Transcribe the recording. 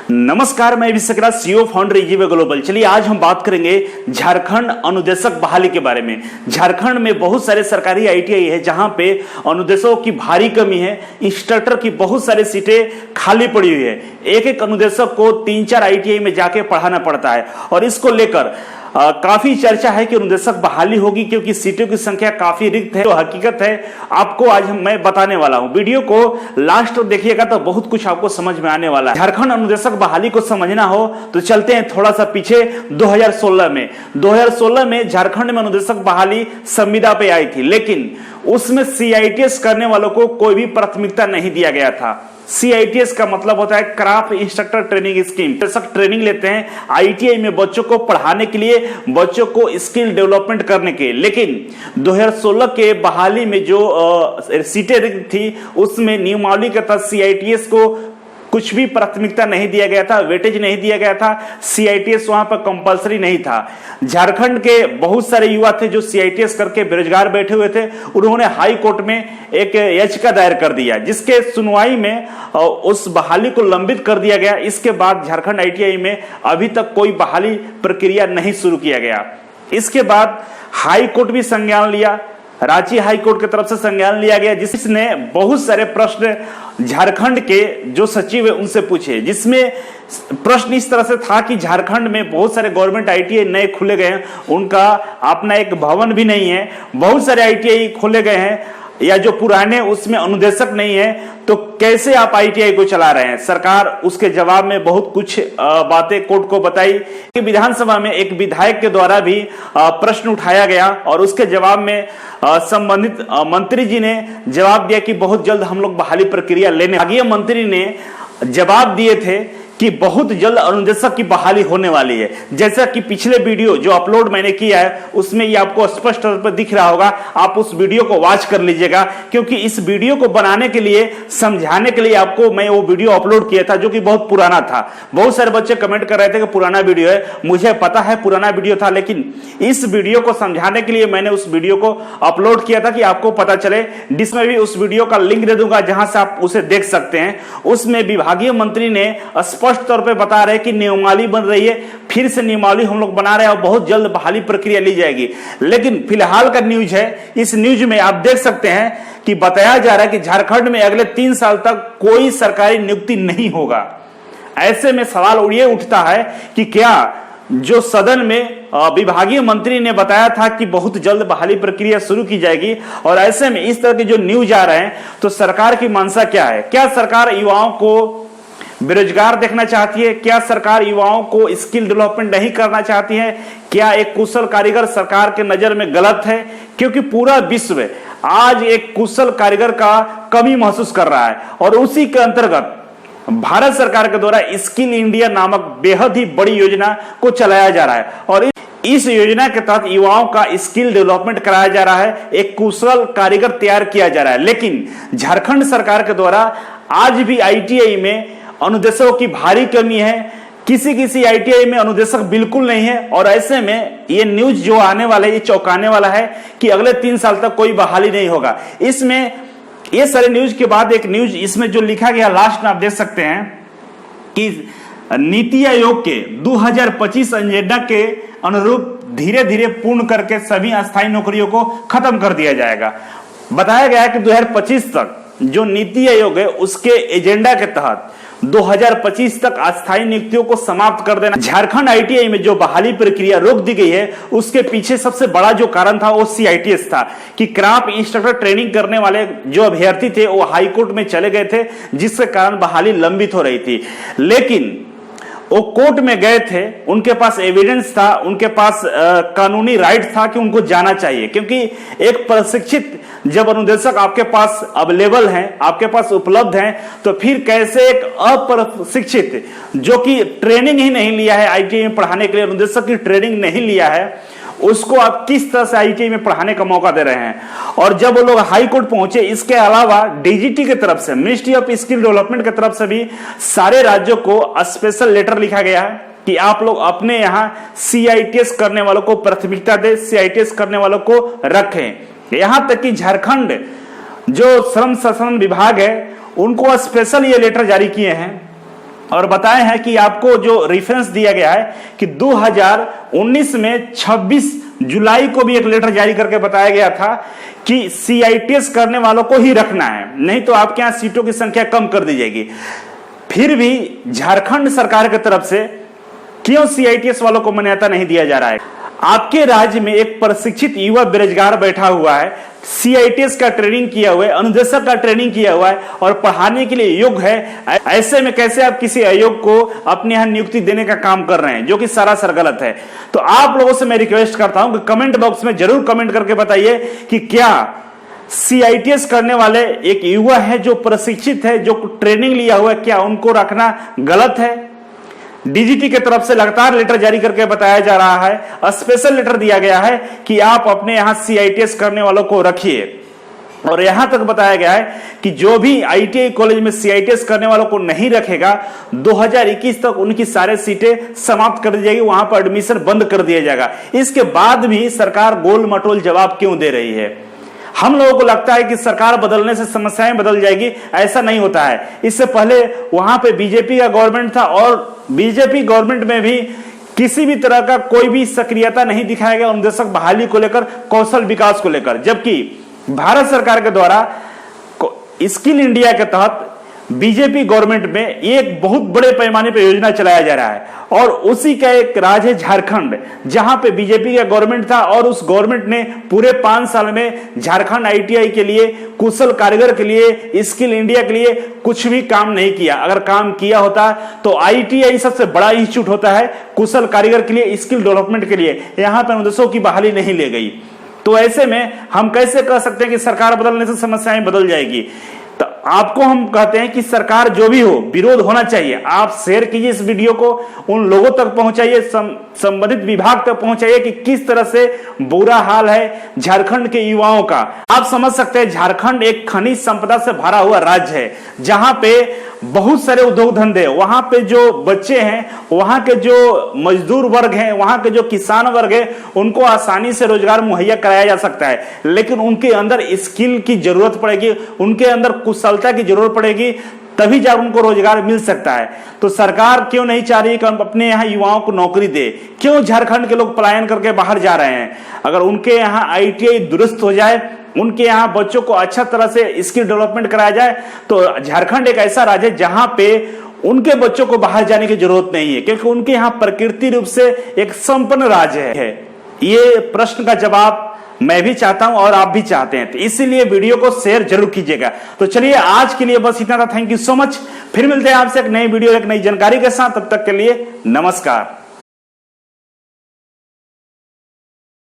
नमस्कार, मैं Vishwakarma CEO founder इजीवे global. चलिए आज हम बात करेंगे झारखंड अनुदेशक बहाली के बारे में। झारखंड में बहुत सारे सरकारी आईटीआई है जहां पे अनुदेशकों की भारी कमी है। इंस्ट्रक्टर की बहुत सारी सीटें खाली पड़ी हुई है। एक एक अनुदेशक को 3-4 आईटीआई में जाके पढ़ाना पड़ता है और इसको लेकर काफी चर्चा है कि अनुदेशक बहाली होगी क्योंकि सीटों की संख्या काफी रिक्त है। तो हकीकत है आपको आज मैं बताने वाला हूं। वीडियो को लास्ट तक देखिएगा तो बहुत कुछ आपको समझ में आने वाला है। झारखंड अनुदेशक बहाली को समझना हो तो चलते हैं थोड़ा सा पीछे 2016 में झारखंड में अनुदेशक बहाली संविदा पे आई थी, लेकिन उसमें सीआईटीएस करने वालों को कोई भी प्राथमिकता नहीं दिया गया था। सीआईटीएस का मतलब होता है craft instructor training scheme. Training लेते हैं आईटीआई में बच्चों को पढ़ाने के लिए, बच्चों को स्किल डेवलपमेंट करने के। लेकिन 2016 के बहाली में जो सीटें रिक्त थी उसमें नियमावली के तहत सीआईटीएस को कुछ भी प्राथमिकता नहीं दिया गया था, वेटेज नहीं दिया गया था। सीआईटीएस वहां पर कंपलसरी नहीं था। झारखंड के बहुत सारे युवा थे जो सीआईटीएस करके बेरोजगार बैठे हुए थे। उन्होंने हाई कोर्ट में एक याचिका दायर कर दिया जिसके सुनवाई में उस बहाली को लंबित कर दिया गया। इसके बाद झारखंड आईटीआई में अभी तक कोई बहाली प्रक्रिया नहीं शुरू किया गया। इसके बाद हाई कोर्ट भी संज्ञान लिया, रांची हाई कोर्ट की तरफ से संज्ञान लिया गया जिसने बहुत सारे प्रश्न झारखंड के जो सचिव है उनसे पूछे, जिसमें प्रश्न इस तरह से था कि झारखंड में बहुत सारे गवर्नमेंट आईटीआई नए खुले गए हैं, उनका अपना एक भवन भी नहीं है। बहुत सारे आईटीआई खोले गए हैं या जो पुराने उसमें अनुदेशक नहीं है, तो कैसे आप आईटीआई को चला रहे हैं। सरकार उसके जवाब में बहुत कुछ बातें कोर्ट को बताई कि विधानसभा में एक विधायक के द्वारा भी प्रश्न उठाया गया और उसके जवाब में संबंधित मंत्री जी ने जवाब दिया कि बहुत जल्द हम लोग बहाली प्रक्रिया लेने। आगे मंत्री ने जवाब दिए थे कि बहुत जल्द अनुदेशक की बहाली होने वाली है। जैसा कि पिछले वीडियो जो अपलोड मैंने किया है उसमें ये आपको स्पष्ट तौर पर दिख रहा होगा। आप उस वीडियो को वॉच कर लीजिएगा क्योंकि इस वीडियो को बनाने के लिए, समझाने के लिए आपको मैं वो वीडियो अपलोड किया था जो कि बहुत पुराना था। बहुत सारे बच्चे कमेंट कर रहे थे कि पुराना वीडियो है। मुझे पता है पुराना वीडियो था, लेकिन इस वीडियो को समझाने के लिए मैंने उस वीडियो को अपलोड किया था कि आपको पता चले। जिसमें भी उस वीडियो का लिंक दे दूंगा जहां से आप उसे देख सकते हैं। उसमें विभागीय मंत्री ने स्पष्ट तौर पे बता रहे कि नियमावली बन रही है, फिर से नियमावली हम लोग बना रहे हैं और बहुत जल्द बहाली प्रक्रिया ली जाएगी। लेकिन फिलहाल का न्यूज है, इस न्यूज में आप देख सकते हैं कि बताया जा रहा है कि झारखंड में अगले 3 साल तक कोई सरकारी नियुक्ति नहीं होगा। ऐसे में सवाल ये उठता है कि क्या जो सदन में विभागीय मंत्री ने बताया था कि बहुत जल्द बहाली प्रक्रिया शुरू की जाएगी, और ऐसे में इस तरह के जो न्यूज आ रहे हैं तो सरकार की मंशा क्या है। क्या सरकार युवाओं को बेरोजगार देखना चाहती है? क्या सरकार युवाओं को स्किल डेवलपमेंट नहीं करना चाहती है? क्या एक कुशल कारीगर सरकार के नजर में गलत है? क्योंकि पूरा विश्व आज एक कुशल कारीगर का कमी महसूस कर रहा है और उसी के अंतर्गत भारत सरकार के द्वारा स्किल इंडिया नामक बेहद ही बड़ी योजना को चलाया जा रहा है और इस योजना के तहत युवाओं का स्किल डेवलपमेंट कराया जा रहा है, एक कुशल कारीगर तैयार किया जा रहा है। लेकिन झारखंड सरकार के द्वारा आज भी आईटीआई में अनुदेशकों की भारी कमी है। किसी आईटीआई में अनुदेशक बिल्कुल नहीं है और ऐसे में ये न्यूज जो आने वाला है ये चौंकाने वाला है कि अगले 3 साल तक कोई बहाली नहीं होगा। इसमें ये सारे न्यूज के बाद एक न्यूज इसमें जो लिखा गया लास्ट में आप देख सकते हैं कि नीति आयोग के 2025 एजेंडा के अनुरूप धीरे धीरे पूर्ण करके सभी अस्थायी नौकरियों को खत्म कर दिया जाएगा। बताया गया है कि 2025 तक जो नीति आयोग है उसके एजेंडा के तहत 2025 तक अस्थायी नियुक्तियों को समाप्त कर देना। झारखंड आईटीआई में जो बहाली प्रक्रिया रोक दी गई है उसके पीछे सबसे बड़ा जो कारण था वो सीआईटीएस था कि क्राफ्ट इंस्ट्रक्टर ट्रेनिंग करने वाले जो अभ्यर्थी थे वो हाई कोर्ट में चले गए थे जिसके कारण बहाली लंबित हो रही थी। लेकिन वो कोर्ट में गए थे, उनके पास एविडेंस था, उनके पास कानूनी राइट था कि उनको जाना चाहिए, क्योंकि एक प्रशिक्षित जब अनुदेशक आपके पास अवेलेबल हैं, आपके पास उपलब्ध हैं, तो फिर कैसे एक अप्रशिक्षित जो कि ट्रेनिंग ही नहीं लिया है आईटीआई में पढ़ाने के लिए, अनुदेशक की ट्रेनिंग नहीं लिया है, उसको आप किस तरह से आईटीआई में पढ़ाने का मौका दे रहे हैं। और जब वो लोग हाई कोर्ट पहुंचे, इसके अलावा डीजीटी की तरफ से, मिनिस्ट्री ऑफ स्किल डेवलपमेंट की तरफ से भी सारे राज्यों को स्पेशल लेटर लिखा गया है कि आप लोग अपने यहां सीआईटीएस करने वालों को प्राथमिकता दे, सीआईटीएस करने वालों को रखें। यहां तक कि झारखंड जो श्रम संसाधन विभाग है उनको स्पेशल ये लेटर जारी किए हैं और बताए हैं कि आपको जो रेफरेंस दिया गया है कि 2019 में 26 जुलाई को भी एक लेटर जारी करके बताया गया था कि सीआईटीएस करने वालों को ही रखना है, नहीं तो आपके यहां सीटों की संख्या कम कर दी जाएगी। फिर भी झारखंड सरकार की तरफ से क्यों सीआईटीएस वालों को मान्यता नहीं दिया जा रहा है? आपके राज्य में एक प्रशिक्षित युवा बेरोजगार बैठा हुआ है, सीआईटीएस का ट्रेनिंग किया हुआ है, अनुदेशक का ट्रेनिंग किया हुआ है और पढ़ाने के लिए योग्य है। ऐसे में कैसे आप किसी अयोग्य को अपने यहां नियुक्ति देने का काम कर रहे हैं, जो कि सरासर गलत है। तो आप लोगों से मैं रिक्वेस्ट करता हूं कि कमेंट बॉक्स में जरूर कमेंट करके बताइए कि क्या सीआईटीएस करने वाले एक युवा है जो प्रशिक्षित है, जो ट्रेनिंग लिया हुआ है, क्या उनको रखना गलत है? डीजीटी की तरफ से लगातार लेटर जारी करके बताया जा रहा है, स्पेशल लेटर दिया गया है कि आप अपने यहां सीआईटीएस करने वालों को रखिए। और यहां तक बताया गया है कि जो भी आईटीआई कॉलेज में सीआईटीएस करने वालों को नहीं रखेगा, 2021 तक उनकी सारे सीटें समाप्त कर दी जाएगी, वहां पर एडमिशन बंद कर दिया जाएगा। इसके बाद भी सरकार गोल मटोल जवाब क्यों दे रही है? हम लोगों को लगता है कि सरकार बदलने से समस्याएं बदल जाएगी, ऐसा नहीं होता है। इससे पहले वहां पे बीजेपी का गवर्नमेंट था और बीजेपी गवर्नमेंट में भी किसी भी तरह का कोई भी सक्रियता नहीं दिखाया गया अनुदेशक बहाली को लेकर, कौशल विकास को लेकर। जबकि भारत सरकार के द्वारा स्किल इंडिया के तहत बीजेपी गवर्नमेंट में एक बहुत बड़े पैमाने पर योजना चलाया जा रहा है और उसी का एक राज्य है झारखंड, जहां पे बीजेपी का गवर्नमेंट था और उस गवर्नमेंट ने पूरे 5 साल में झारखंड आईटीआई के लिए, कुशल कारीगर के लिए, स्किल इंडिया के लिए कुछ भी काम नहीं किया। अगर काम किया होता तो आईटीआई सबसे बड़ा इंस्टीट्यूट होता है कुशल कारीगर के लिए, स्किल डेवलपमेंट के लिए, यहां पर अनुदेशों की बहाली नहीं ले गई। तो ऐसे में हम कैसे कह सकते हैं कि सरकार बदलने से समस्याएं बदल जाएगी? तो आपको हम कहते हैं कि सरकार जो भी हो, विरोध होना चाहिए। आप शेयर कीजिए इस वीडियो को, उन लोगों तक पहुंचाइए, संबंधित विभाग तक पहुंचाइए कि किस तरह से बुरा हाल है झारखंड के युवाओं का। आप समझ सकते हैं झारखंड एक खनिज संपदा से भरा हुआ राज्य है, जहां पे बहुत सारे उद्योग धंधे, वहां पे जो बच्चे हैं, वहां के जो मजदूर वर्ग हैं, वहां के जो किसान वर्ग है, उनको आसानी से रोजगार मुहैया कराया जा सकता है। लेकिन उनके अंदर स्किल की जरूरत पड़ेगी, उनके अंदर कुशलता की जरूरत पड़ेगी, तभी जब उनको रोजगार मिल सकता है। तो सरकार क्यों नहीं चाह रही कि हम अपने यहाँ युवाओं को नौकरी दे? क्यों झारखंड के लोग पलायन करके बाहर जा रहे हैं? अगर उनके यहाँ आईटीआई दुरुस्त हो जाए, उनके यहाँ बच्चों को अच्छा तरह से स्किल डेवलपमेंट कराया जाए, तो झारखंड एक ऐसा राज्य है जहां पे उनके बच्चों को बाहर जाने की जरूरत नहीं है, क्योंकि उनके यहाँ प्रकृति रूप से एक संपन्न राज्य है। ये प्रश्न का जवाब मैं भी चाहता हूं और आप भी चाहते हैं, तो इसीलिए वीडियो को शेयर जरूर कीजिएगा। तो चलिए आज के लिए बस इतना था। Thank you so much. फिर मिलते हैं आपसे एक नई वीडियो, एक नई जानकारी के साथ। तब तक के लिए नमस्कार।